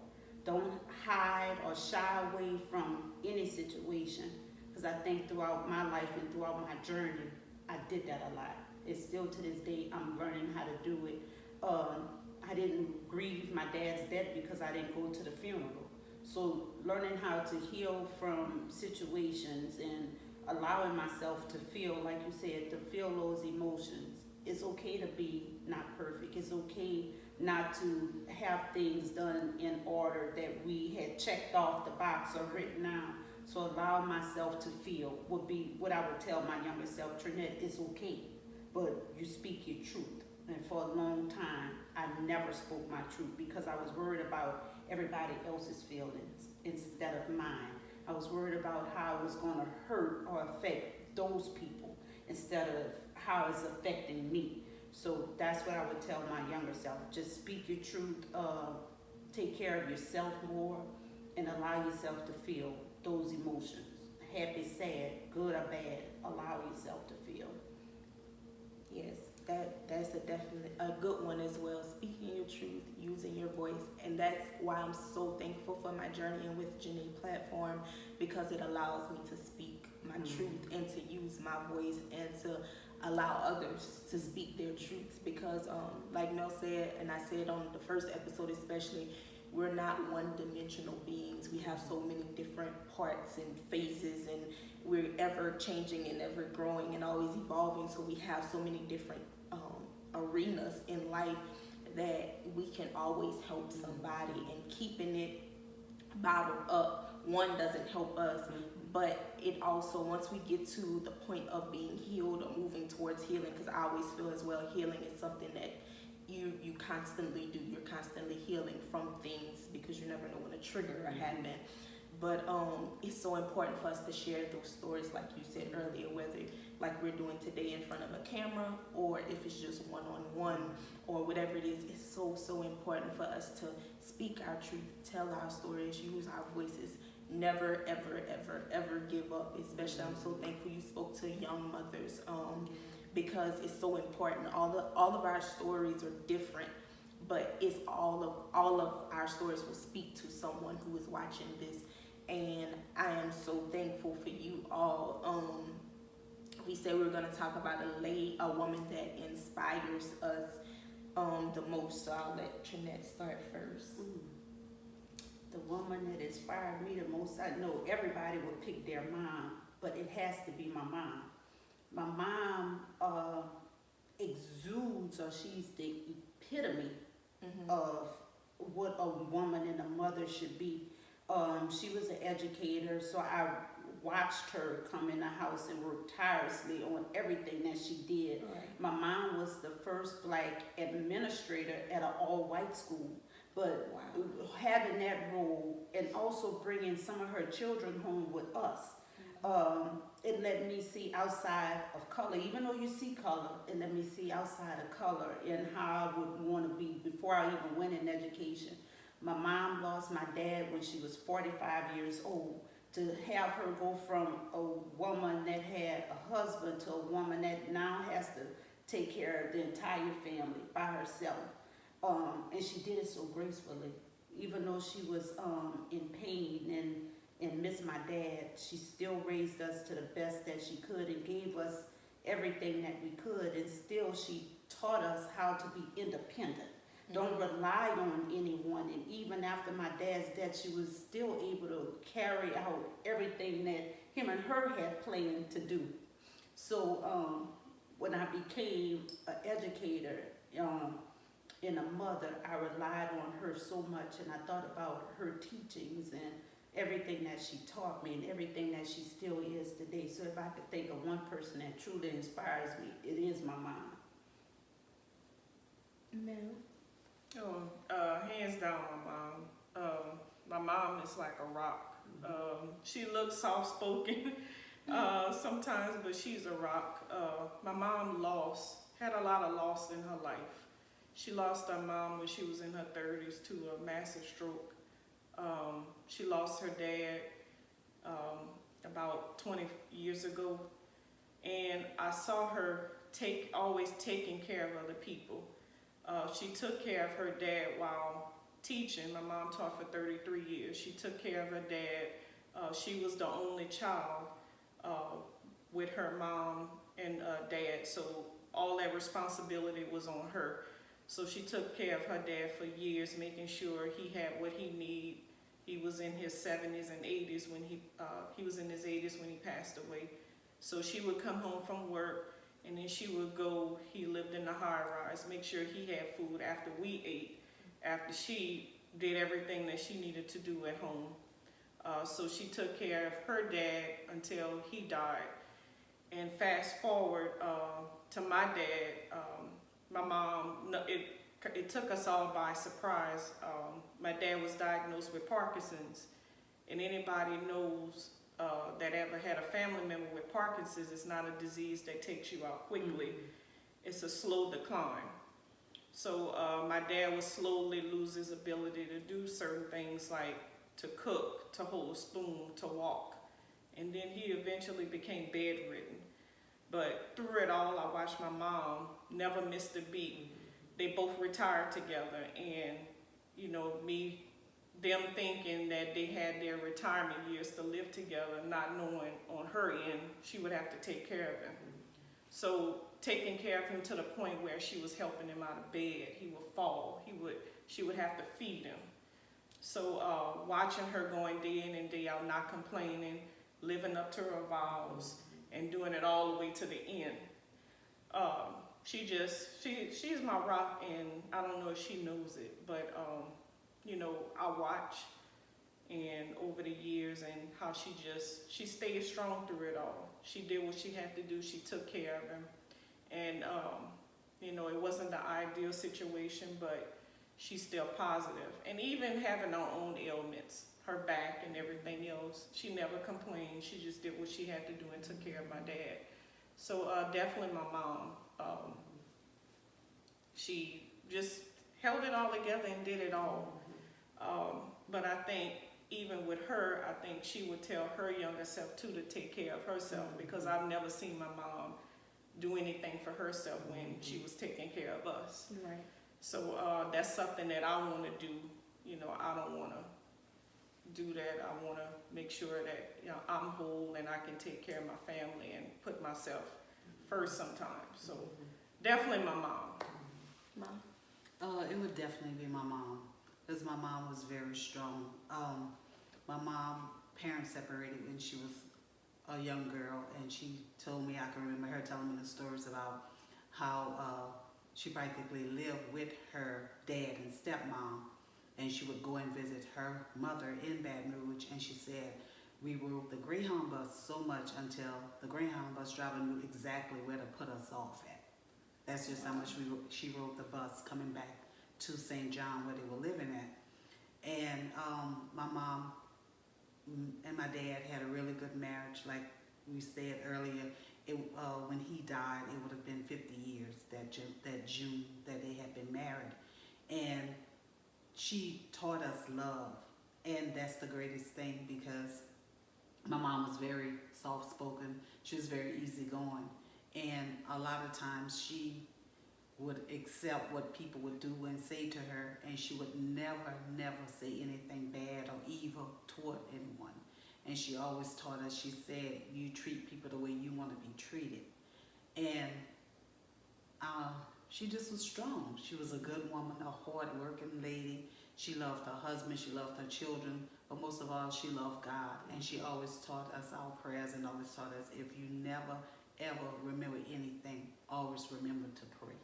Don't hide or shy away from any situation, because I think throughout my life and throughout my journey, I did that a lot. It's still to this day, I'm learning how to do it. I didn't grieve my dad's death because I didn't go to the funeral. So learning how to heal from situations and allowing myself to feel, like you said, to feel those emotions. It's okay to be not perfect. It's okay not to have things done in order that we had checked off the box or written down. So allowing myself to feel would be what I would tell my younger self, Trinette, it's okay, but you speak your truth. And for a long time, I never spoke my truth because I was worried about everybody else's feelings instead of mine. I was worried about how it was going to hurt or affect those people instead of how it's affecting me. So that's what I would tell my younger self. Just speak your truth, take care of yourself more, and allow yourself to feel those emotions. Happy, sad, good or bad, allow yourself to feel. Yes, that's definitely a good one as well. Speaking your truth, using your voice, and that's why I'm so thankful for my Journey with Janay platform, because it allows me to speak my truth and to use my voice and to allow others to speak their truths. Because like Mel said, and I said on the first episode especially, we're not one-dimensional beings. We have so many different parts and phases, and we're ever changing and ever growing and always evolving. So we have so many different arenas in life that we can always help somebody, and keeping it bottled up, one, doesn't help us, but it also, once we get to the point of being healed or moving towards healing, because I always feel as well, healing is something that you constantly do. You're constantly healing from things because you never know when a trigger will happen. But it's so important for us to share those stories, like you said earlier, whether like we're doing today in front of a camera, or if it's just one-on-one, or whatever it is. It's so important for us to speak our truth, tell our stories, use our voices. Never, ever give up. Especially, I'm so thankful you spoke to young mothers, because it's so important. All of our stories are different, but it's all of our stories will speak to someone who is watching this. And I am so thankful for you all. We said we were going to talk about a woman that inspires us the most. So I'll let Trinette start first. The woman that inspired me the most, I know everybody would pick their mom, but it has to be my mom. My mom exudes, or she's the epitome of what a woman and a mother should be. She was an educator, so I watched her come in the house and work tirelessly on everything that she did. Right. My mom was the first black administrator at an all-white school, but Wow. having that role and also bringing some of her children home with us, it let me see outside of color. Even though you see color, it let me see outside of color and how I would want to be before I even went in education. My mom lost my dad when she was 45 years old. To have her go from a woman that had a husband to a woman that now has to take care of the entire family by herself. And she did it so gracefully. Even though she was in pain and missed my dad, she still raised us to the best that she could and gave us everything that we could. And still she taught us how to be independent. Don't rely on anyone. And even after my dad's death, she was still able to carry out everything that him and her had planned to do. So when I became an educator and a mother, I relied on her so much, and I thought about her teachings and everything that she taught me and everything that she still is today. So if I could think of one person that truly inspires me, it is my mom. Mel? Hands down, my mom. My mom is like a rock. She looks soft-spoken sometimes, but she's a rock. My mom had a lot of loss in her life. She lost her mom when she was in her 30s to a massive stroke. She lost her dad about 20 years ago, and I saw her always taking care of other people. She took care of her dad while teaching. My mom taught for 33 years. She took care of her dad. She was the only child with her mom and dad, so all that responsibility was on her. So she took care of her dad for years, making sure he had what he needed. He was in his 70s and 80s when he was in his 80s when he passed away. So she would come home from work, and then she would go, he lived in the high-rise, make sure he had food after we ate, after she did everything that she needed to do at home. So she took care of her dad until he died. And fast forward to my dad, my mom, it took us all by surprise. My dad was diagnosed with Parkinson's, and anybody knows that ever had a family member with Parkinson's, it's not a disease that takes you out quickly. It's a slow decline. So my dad would slowly lose his ability to do certain things like to cook, to hold a spoon, to walk. And then he eventually became bedridden. But through it all, I watched my mom never miss a beat. They both retired together, and you know, them thinking that they had their retirement years to live together, not knowing on her end she would have to take care of him. So taking care of him to the point where she was helping him out of bed. He would fall. She would have to feed him. So watching her going day in and day out, not complaining, living up to her vows, and doing it all the way to the end. She's my rock, and I don't know if she knows it, but you know, I watch and over the years and how she stayed strong through it all. She did what she had to do. She took care of him, and you know, it wasn't the ideal situation, but she's still positive. And even having her own ailments, her back and everything else, she never complained. She just did what she had to do and took care of my dad. So definitely my mom. She just held it all together and did it all. But I think even with her, I think she would tell her younger self too to take care of herself, because I've never seen my mom do anything for herself when she was taking care of us. Right. So that's something that I want to do. You know, I don't want to do that. I want to make sure that, you know, I'm whole and I can take care of my family and put myself first sometimes. So definitely my mom. Mom? It would definitely be my mom, because my mom was very strong. My mom, parents separated when she was a young girl, and she told me, I can remember her telling me the stories about how she practically lived with her dad and stepmom, and she would go and visit her mother in Baton Rouge, and she said we rode the Greyhound bus so much until the Greyhound bus driver knew exactly where to put us off at. That's just how much she rode the bus coming back to St. John where they were living at. And my mom and my dad had a really good marriage. Like we said earlier, when he died, it would have been 50 years that June that they had been married. And she taught us love. And that's the greatest thing, because my mom was very soft-spoken. She was very easygoing. And a lot of times she would accept what people would do and say to her, and she would never say anything bad or evil toward anyone. And she always taught us, she said, you treat people the way you want to be treated. And she just was strong. She was a good woman, a hard-working lady. She loved her husband, she loved her children, but most of all, she loved God. And she always taught us our prayers and always taught us, if you never, ever remember anything, always remember to pray.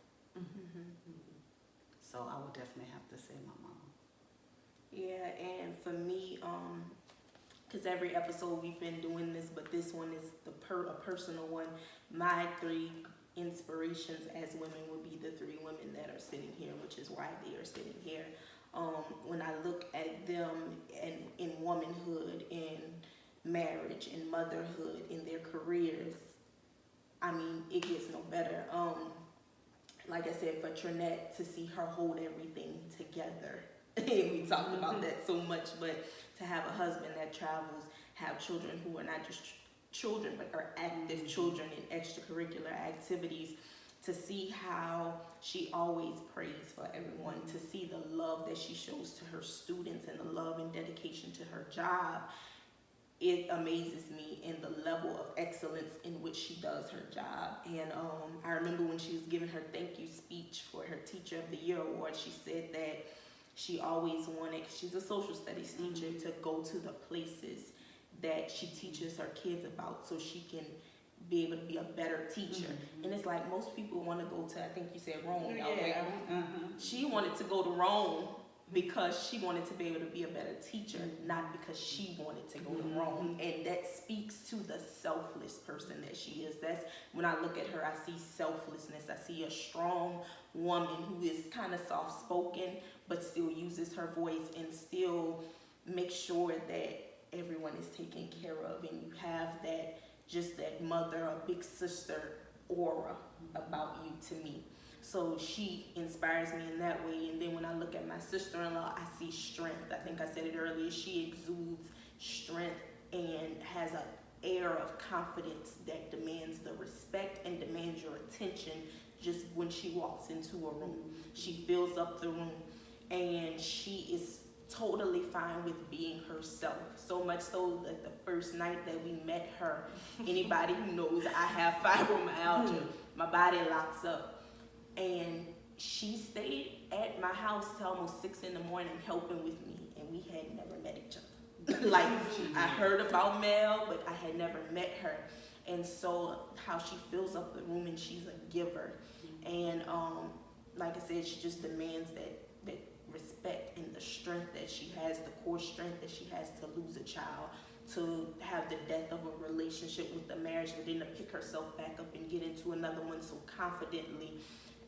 So I would definitely have to say my mom. Yeah, and for me, because every episode we've been doing this, but this one is a personal one. My 3 inspirations as women would be the 3 women that are sitting here, which is why they are sitting here. When I look at them in womanhood, in marriage, in motherhood, in their careers, I mean, it gets no better. Like I said, for Trinette, to see her hold everything together. We talked about that so much, but to have a husband that travels, have children who are not just children, but are active children in extracurricular activities, to see how she always prays for everyone, to see the love that she shows to her students and the love and dedication to her job. It amazes me in the level of excellence in which she does her job. And I remember when she was giving her thank you speech for her Teacher of the Year award, she said that she always wanted, she's a social studies teacher, to go to the places that she teaches her kids about so she can be able to be a better teacher. And it's like most people want to go to, I think you said Rome. Yeah. She wanted to go to Rome because she wanted to be able to be a better teacher, not because she wanted to go to Rome. And that speaks to the selfless person that she is. That's when I look at her, I see selflessness. I see a strong woman who is kind of soft-spoken, but still uses her voice and still makes sure that everyone is taken care of. And you have that, just that mother or big sister aura about you to me. So she inspires me in that way. And then when I look at my sister-in-law, I see strength. I think I said it earlier. She exudes strength and has an air of confidence that demands the respect and demands your attention just when she walks into a room. She fills up the room, and she is totally fine with being herself. So much so that the first night that we met her, anybody who knows I have fibromyalgia, my body locks up. And she stayed at my house till almost 6 in the morning helping with me, and we had never met each other. Like, I heard about Mel, but I had never met her. And so how she fills up the room, and she's a giver. And like I said, she just demands that respect and the strength that she has, the core strength that she has to lose a child, to have the death of a relationship with the marriage, but then to pick herself back up and get into another one so confidently,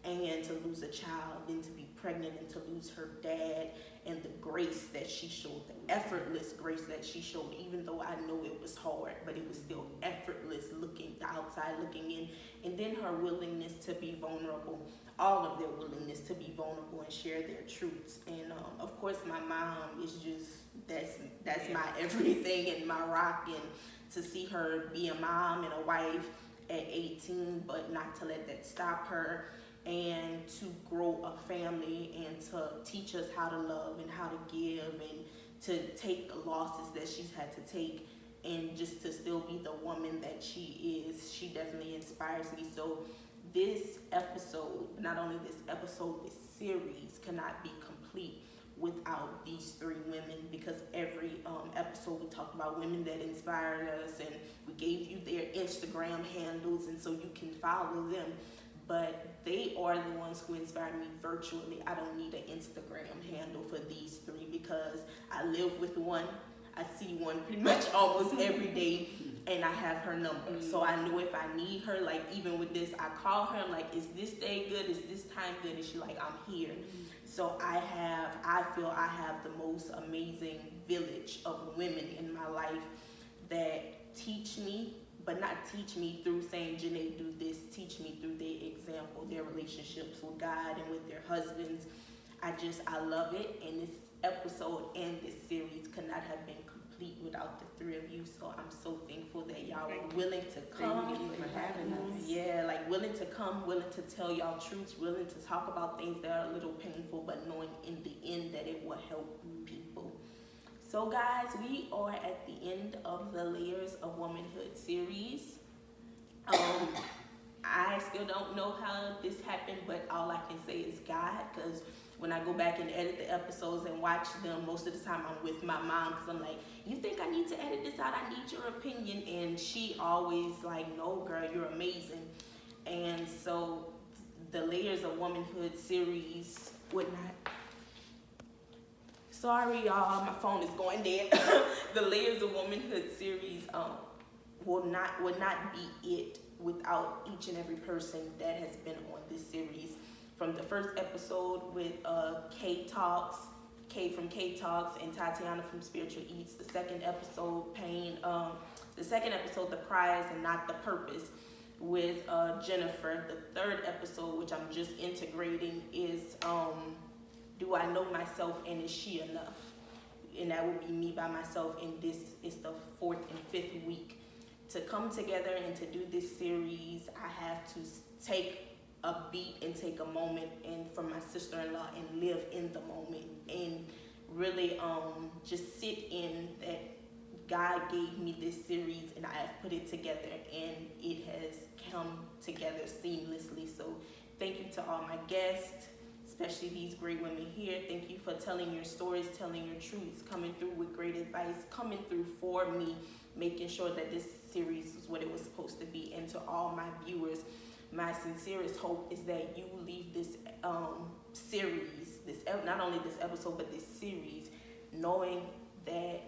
and to lose a child, then to be pregnant and to lose her dad, and the grace that she showed, the effortless grace that she showed, even though I know it was hard, but it was still effortless, looking outside, looking in, and then her willingness to be vulnerable, all of their willingness to be vulnerable and share their truths. And of course my mom is just, that's my everything and my rock, and to see her be a mom and a wife at 18, but not to let that stop her, and to grow a family and to teach us how to love and how to give and to take the losses that she's had to take, and just to still be the woman that she is. She definitely inspires me. So this episode, not only this episode, this series cannot be complete without these 3 women, because every episode we talked about women that inspired us, and we gave you their Instagram handles, and so you can follow them. But they are the ones who inspire me virtually. I don't need an Instagram handle for these 3 because I live with one, I see one pretty much almost every day, and I have her number. So I know if I need her, like even with this, I call her, I'm like, is this day good? Is this time good? And she's like, I'm here. So I feel I have the most amazing village of women in my life that teach me, but not teach me through saying, Janay, do this. Teach me through their example, their relationships with God and with their husbands. I love it. And this episode and this series could not have been complete without the three of you. So I'm so thankful that y'all were willing to come. Thank you for having us. Yeah, like willing to come, willing to tell y'all truths, willing to talk about things that are a little painful, but knowing in the end that it will help people. So guys, we are at the end of the Layers of Womanhood series. I still don't know how this happened, but all I can say is God, because when I go back and edit the episodes and watch them, most of the time I'm with my mom, because I'm like, you think I need to edit this out? I need your opinion. And she always like, no girl, you're amazing. And so the Layers of Womanhood series would not, sorry y'all, my phone is going dead. The Layers of Womanhood series would not be it without each and every person that has been on this series. From the first episode with Kay from K Talks, and Tatiana from Spiritual Eats. The second episode, Pain. The second episode, The Prize and Not the Purpose, with Jennifer. The third episode, which I'm just integrating, is Do I Know Myself and Is She Enough? And that would be me by myself. And this is the 4th and 5th week. To come together and to do this series, I have to take a beat and take a moment and from my sister-in-law and live in the moment and really just sit in that God gave me this series and I have put it together and it has come together seamlessly. So thank you to all my guests, especially these great women here. Thank you for telling your stories, telling your truths, coming through with great advice, coming through for me, making sure that this series is what it was supposed to be. And to all my viewers, my sincerest hope is that you leave this series, not only this episode, but this series, knowing that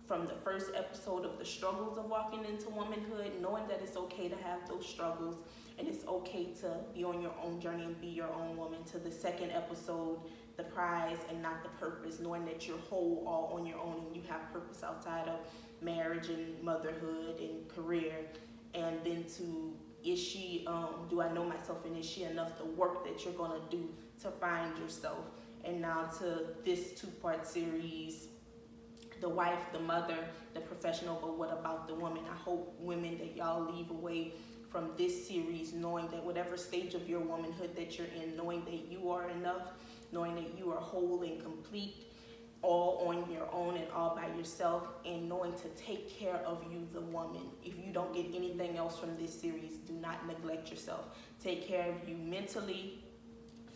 from the first episode of the struggles of walking into womanhood, knowing that it's okay to have those struggles and it's okay to be on your own journey and be your own woman, to the second episode, The Prize and Not the Purpose, knowing that you're whole all on your own and you have purpose outside of marriage and motherhood and career. And then to Is She, Do I Know Myself and Is She Enough? The work that you're gonna do to find yourself. And now to this 2-part series, the wife, the mother, the professional, but what about the woman? I hope women that y'all leave away from this series knowing that whatever stage of your womanhood that you're in, knowing that you are enough, knowing that you are whole and complete, all on your own and all by yourself, and knowing to take care of you, the woman. If you don't get anything else from this series, do not neglect yourself. Take care of you mentally,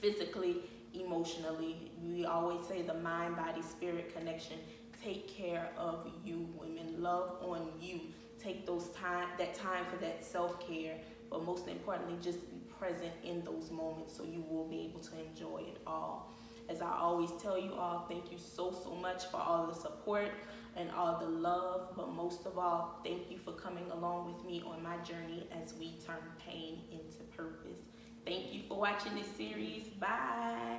physically, emotionally. We always say the mind, body, spirit connection. Take care of you, women. Love on you. Take that time for that self-care, but most importantly, just be present in those moments so you will be able to enjoy it all. As I always tell you all, thank you so much for all the support and all the love, but most of all, thank you for coming along with me on my journey as we turn pain into purpose. Thank you for watching this series. Bye.